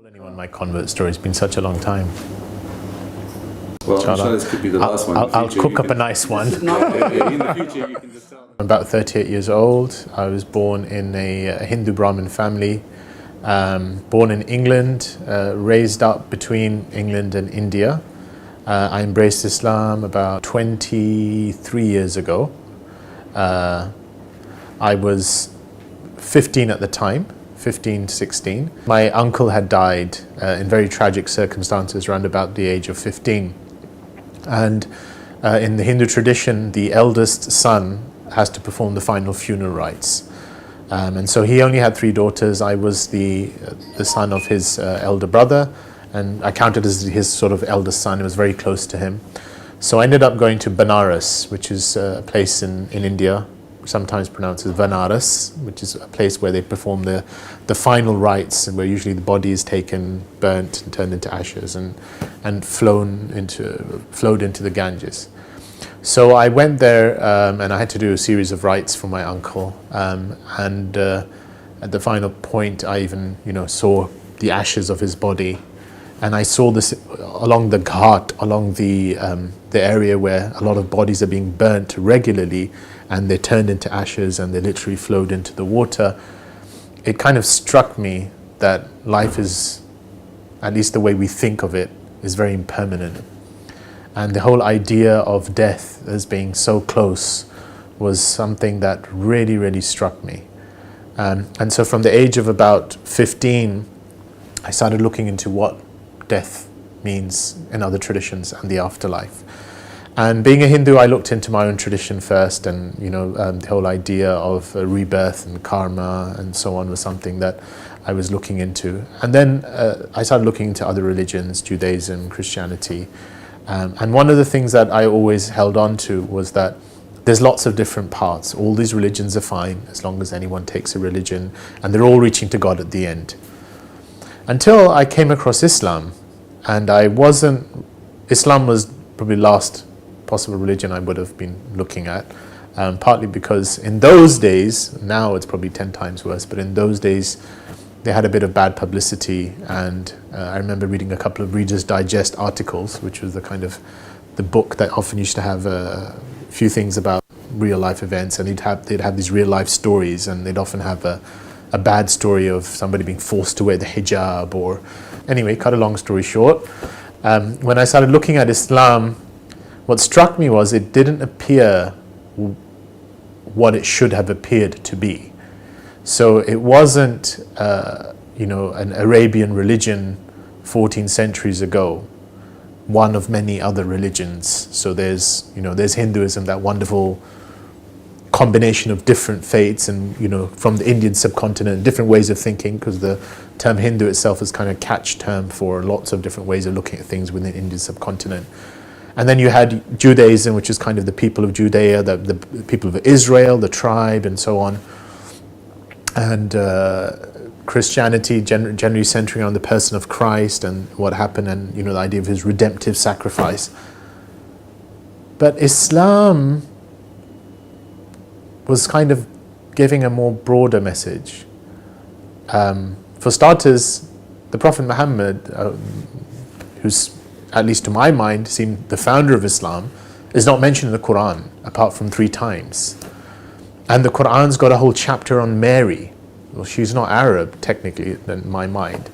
Anyone my convert story, it's been such a long time. Well, I'm sure this could be the last one. I'll cook up a nice one. In the future, you can just tell. I'm about 38 years old. I was born in a Hindu Brahmin family, born in England, raised up between England and India. I embraced Islam about 23 years ago. I was 15 at the time, 15 to 16. My uncle had died in very tragic circumstances around about the age of 15. And in the Hindu tradition, the eldest son has to perform the final funeral rites. And so he only had 3 daughters. I was the son of his elder brother, and I counted as his sort of eldest son. It was very close to him. So I ended up going to Benares, which is a place in India, sometimes pronounced as Vanaras, which is a place where they perform the final rites, and where usually the body is taken, burnt, and turned into ashes, and flowed into the Ganges. So I went there, and I had to do a series of rites for my uncle. And at the final point, I even saw the ashes of his body, and I saw this along the ghat, along the area where a lot of bodies are being burnt regularly, and they turned into ashes and they literally flowed into the water. It kind of struck me that life is, at least the way we think of it, is very impermanent. And the whole idea of death as being so close was something that really, really struck me. And so from the age of about 15, I started looking into what death means in other traditions and the afterlife. And being a Hindu, I looked into my own tradition first, and the whole idea of rebirth and karma and so on was something that I was looking into. And then I started looking into other religions, Judaism, Christianity. And one of the things that I always held on to was that there's lots of different paths. All these religions are fine as long as anyone takes a religion, and they're all reaching to God at the end. Until I came across Islam, and Islam was probably the last possible religion I would have been looking at, partly because in those days, now it's probably 10 times worse, but in those days they had a bit of bad publicity, and I remember reading a couple of Reader's Digest articles, which was the book that often used to have a few things about real life events, and they'd have these real life stories, and they'd often have a bad story of somebody being forced to wear the hijab, or anyway, cut a long story short. When I started looking at Islam, what struck me was it didn't appear what it should have appeared to be. So it wasn't, an Arabian religion 14 centuries ago, one of many other religions. So there's Hinduism, that wonderful combination of different faiths, and from the Indian subcontinent, different ways of thinking, because the term Hindu itself is kind of a catch term for lots of different ways of looking at things within the Indian subcontinent. And then you had Judaism, which is kind of the people of Judea, the people of Israel, the tribe, and so on. And Christianity generally centering on the person of Christ and what happened, and the idea of his redemptive sacrifice. But Islam was kind of giving a more broader message. For starters, the Prophet Muhammad, who's, at least to my mind, seemed the founder of Islam, is not mentioned in the Quran apart from 3 times. And the Quran's got a whole chapter on Mary. Well, she's not Arab, technically, in my mind.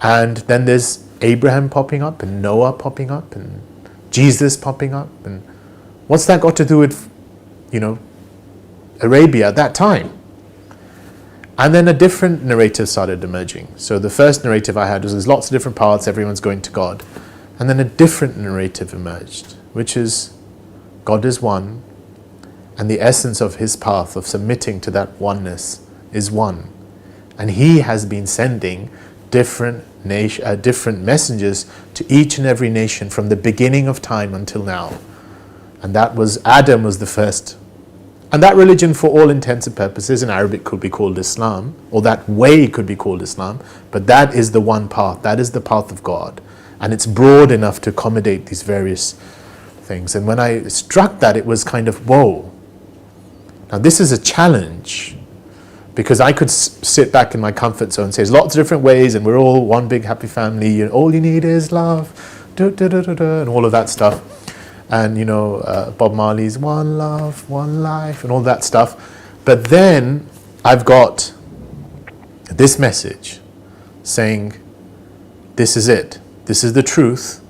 And then there's Abraham popping up, and Noah popping up, and Jesus popping up. And what's that got to do with, Arabia at that time? And then a different narrative started emerging. So the first narrative I had was there's lots of different paths, everyone's going to God. And then a different narrative emerged, which is God is one, and the essence of his path of submitting to that oneness is one. And he has been sending different messengers to each and every nation from the beginning of time until now. And that was, Adam was the first. And that religion, for all intents and purposes, in Arabic could be called Islam, or that way could be called Islam, but that is the one path, that is the path of God. And it's broad enough to accommodate these various things. And when I struck that, it was kind of, whoa. Now this is a challenge, Because I could sit back in my comfort zone and say there's lots of different ways and we're all one big happy family and all you need is love, and all of that stuff. And, Bob Marley's one love, one life and all that stuff. But then I've got this message saying, this is it. This is the truth.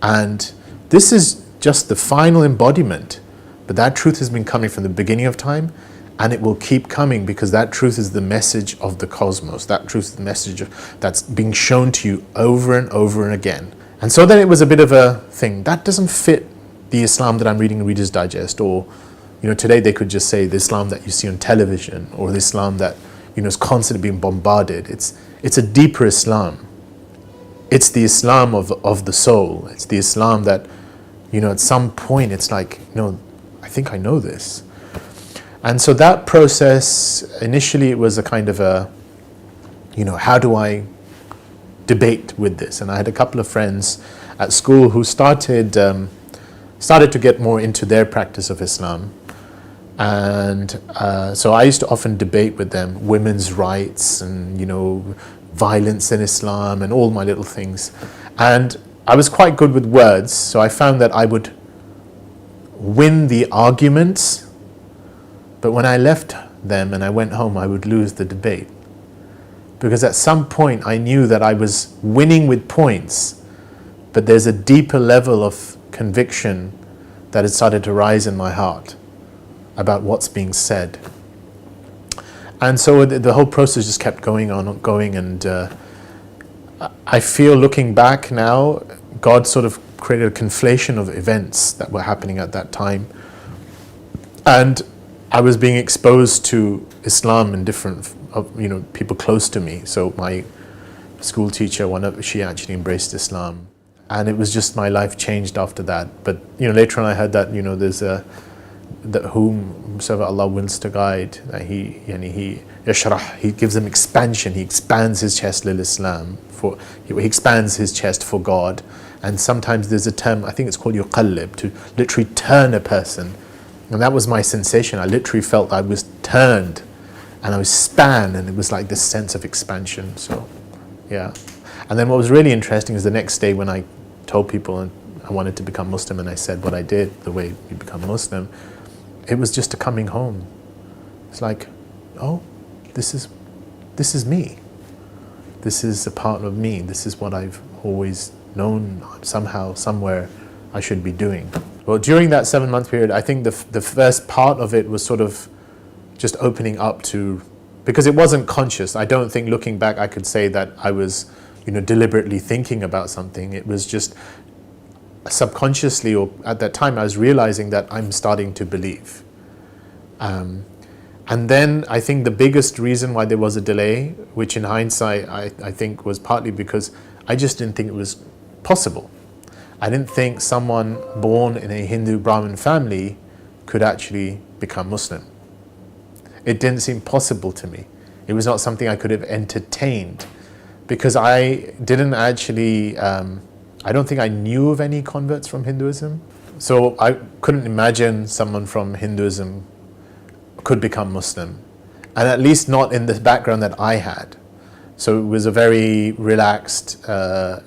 And this is just the final embodiment. But that truth has been coming from the beginning of time, and it will keep coming because that truth is the message of the cosmos. That truth is the message that's being shown to you over and over and again. And so then it was a bit of a thing. That doesn't fit the Islam that I'm reading in Reader's Digest, or today they could just say the Islam that you see on television, or the Islam that is constantly being bombarded. It's a deeper Islam. It's the Islam of the soul. It's the Islam that at some point it's like, I think I know this. And so that process, initially it was a kind of a, how do I debate with this? And I had a couple of friends at school who started to get more into their practice of Islam. And so I used to often debate with them women's rights and, violence in Islam and all my little things. And I was quite good with words, so I found that I would win the arguments, but when I left them and I went home, I would lose the debate. Because at some point I knew that I was winning with points, but there's a deeper level of conviction that had started to rise in my heart about what's being said. And so the whole process just kept going and I feel, looking back now, God sort of created a conflation of events that were happening at that time. And I was being exposed to Islam in different, people close to me. So my school teacher, she actually embraced Islam. And it was just, my life changed after that. But, later on I heard that, there's that whomsoever Allah wills to guide, he yashrah, he gives them expansion, he expands his chest lil Islam, he expands his chest for God. And sometimes there's a term, I think it's called yuqallib, to literally turn a person. And that was my sensation. I literally felt I was turned and I was span, and it was like this sense of expansion. So yeah. And then what was really interesting is the next day when I told people I wanted to become Muslim and I said what I did, the way you become Muslim, it was just a coming home. It's like, oh, this is me. This is a part of me. This is what I've always known somehow, somewhere I should be doing. Well, during that 7-month period, I think the first part of it was sort of just opening up to, because it wasn't conscious. I don't think, looking back, I could say that I was, deliberately thinking about something. It was just subconsciously, or at that time, I was realizing that I'm starting to believe. And then I think the biggest reason why there was a delay, which in hindsight I think was partly because I just didn't think it was possible. I didn't think someone born in a Hindu Brahmin family could actually become Muslim. It didn't seem possible to me. It was not something I could have entertained, because I didn't actually, I don't think I knew of any converts from Hinduism. So I couldn't imagine someone from Hinduism could become Muslim, and at least not in the background that I had. So it was a very relaxed, not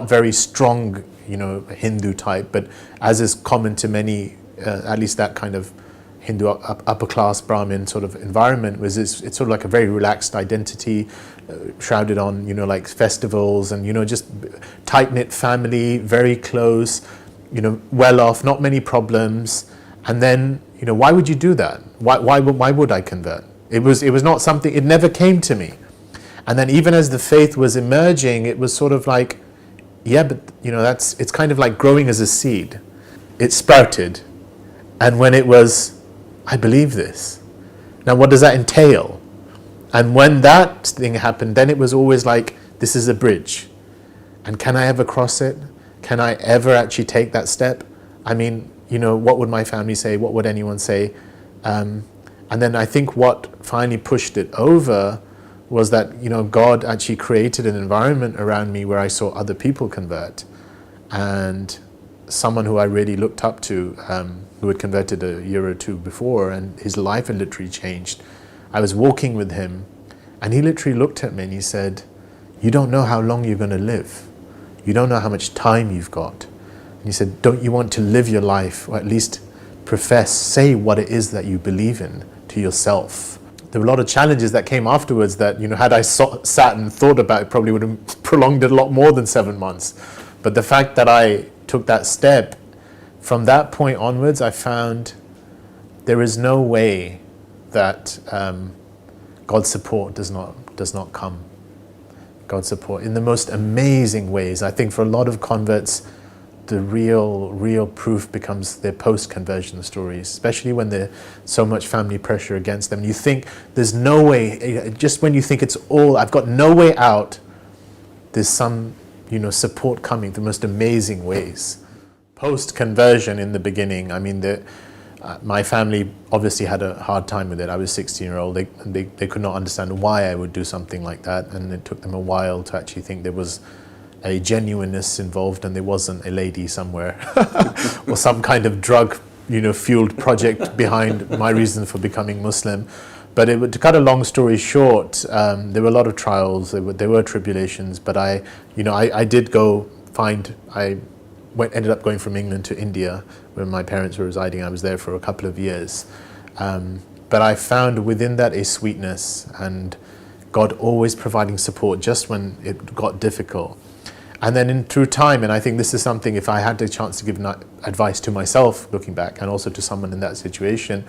very strong, Hindu type, but as is common to many, at least that kind of Hindu upper class Brahmin sort of environment, it's sort of like a very relaxed identity, shrouded on, like festivals and, just tight-knit family, very close, well off, not many problems. And then, why would you do that? Why would I convert? It was not something, it never came to me. And then even as the faith was emerging, it was sort of like, yeah, but it's kind of like growing as a seed. It sprouted. And when it was, I believe this. Now what does that entail? And when that thing happened, then it was always like, this is a bridge. And can I ever cross it? Can I ever actually take that step? I mean, what would my family say? What would anyone say? And then I think what finally pushed it over was that, God actually created an environment around me where I saw other people convert. And someone who I really looked up to, who had converted a year or two before, and his life had literally changed. I was walking with him, and he literally looked at me and he said, "You don't know how long you're going to live. You don't know how much time you've got." And he said, "Don't you want to live your life, or at least profess, say what it is that you believe in to yourself?" There were a lot of challenges that came afterwards that, had I sat and thought about it, probably would have prolonged it a lot more than 7 months. But the fact that I took that step, from that point onwards, I found there is no way that God's support does not come. God's support in the most amazing ways. I think for a lot of converts, the real proof becomes their post-conversion stories, especially when there's so much family pressure against them. You think there's no way, just when you think it's all, I've got no way out, there's some, support coming the most amazing ways. Post-conversion in the beginning, I mean, my family obviously had a hard time with it. I was 16-year-old. They could not understand why I would do something like that, and it took them a while to actually think there was a genuineness involved and there wasn't a lady somewhere or some kind of drug, fueled project behind my reason for becoming Muslim. But to cut a long story short, there were a lot of trials, there were tribulations, but I ended up going from England to India where my parents were residing. I was there for a couple of years. But I found within that a sweetness and God always providing support just when it got difficult. And then through time, and I think this is something, if I had the chance to give advice to myself looking back and also to someone in that situation,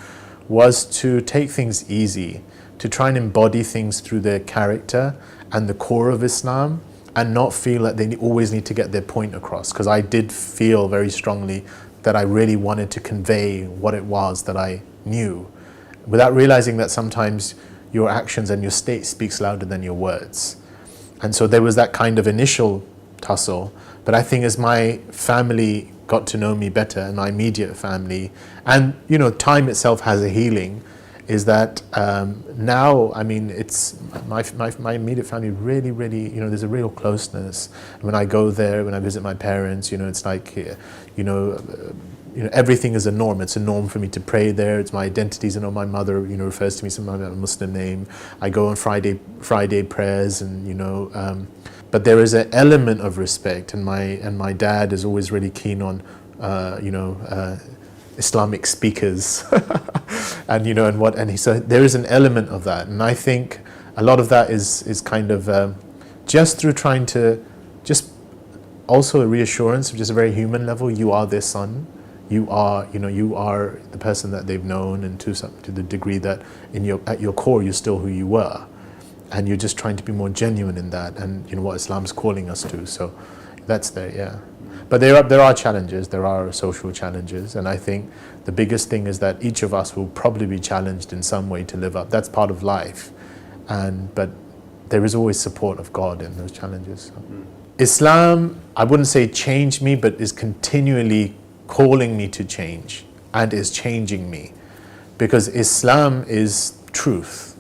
was to take things easy, to try and embody things through their character and the core of Islam, and not feel that they always need to get their point across. Because I did feel very strongly that I really wanted to convey what it was that I knew, without realizing that sometimes your actions and your state speaks louder than your words. And so there was that kind of initial tussle, but I think as my family got to know me better, and my immediate family, and time itself has a healing, is that now, I mean, it's my immediate family really, there's a real closeness. When I go there, when I visit my parents, it's like, everything is a norm. It's a norm for me to pray there. It's my identity. My mother, refers to me sometimes by a Muslim name. I go on Friday prayers, and but there is an element of respect, and my dad is always really keen on, Islamic speakers, and so there is an element of that, and I think a lot of that is kind of just through trying to just also a reassurance of just a very human level. You are their son. You are the person that they've known, and to the degree that at your core you're still who you were, and you're just trying to be more genuine in that, and what Islam's calling us to. So that's there, yeah. But there are challenges. There are social challenges, and I think the biggest thing is that each of us will probably be challenged in some way to live up. That's part of life, but there is always support of God in those challenges. So. Islam, I wouldn't say changed me, but is continually calling me to change and is changing me, because Islam is truth.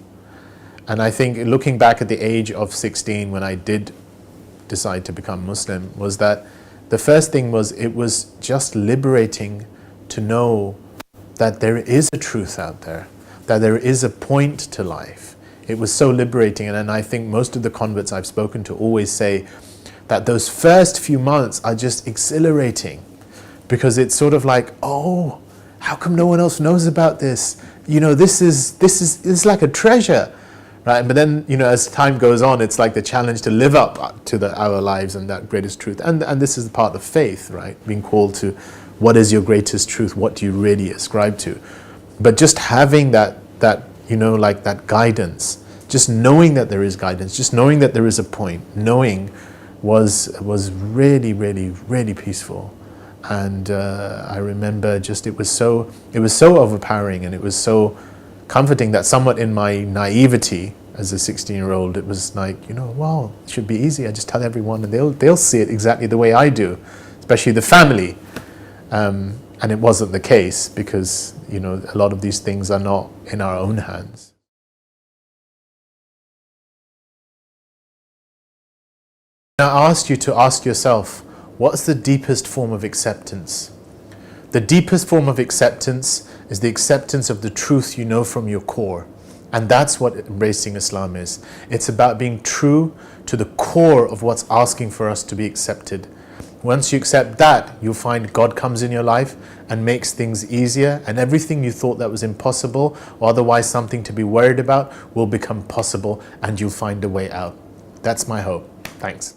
And I think looking back at the age of 16 when I did decide to become Muslim, was that the first thing was, it was just liberating to know that there is a truth out there, that there is a point to life. It was so liberating, and I think most of the converts I've spoken to always say that those first few months are just exhilarating, because it's sort of like, oh, how come no one else knows about this? This is like a treasure. Right? But then, as time goes on, it's like the challenge to live up to our lives and that greatest truth. And this is the part of faith, right? Being called to, what is your greatest truth? What do you really ascribe to? But just having that guidance, just knowing that there is guidance, just knowing that there is a point, knowing was really, really, really peaceful. And I remember it was so overpowering, and it was so comforting that somewhat in my naivety as a 16-year-old, it was like, wow, it should be easy. I just tell everyone and they'll see it exactly the way I do, especially the family. And it wasn't the case, because, a lot of these things are not in our own hands. I ask you to ask yourself, what's the deepest form of acceptance? The deepest form of acceptance is the acceptance of the truth you know from your core. And that's what embracing Islam is. It's about being true to the core of what's asking for us to be accepted. Once you accept that, you'll find God comes in your life and makes things easier, and everything you thought that was impossible or otherwise something to be worried about will become possible, and you'll find a way out. That's my hope. Thanks.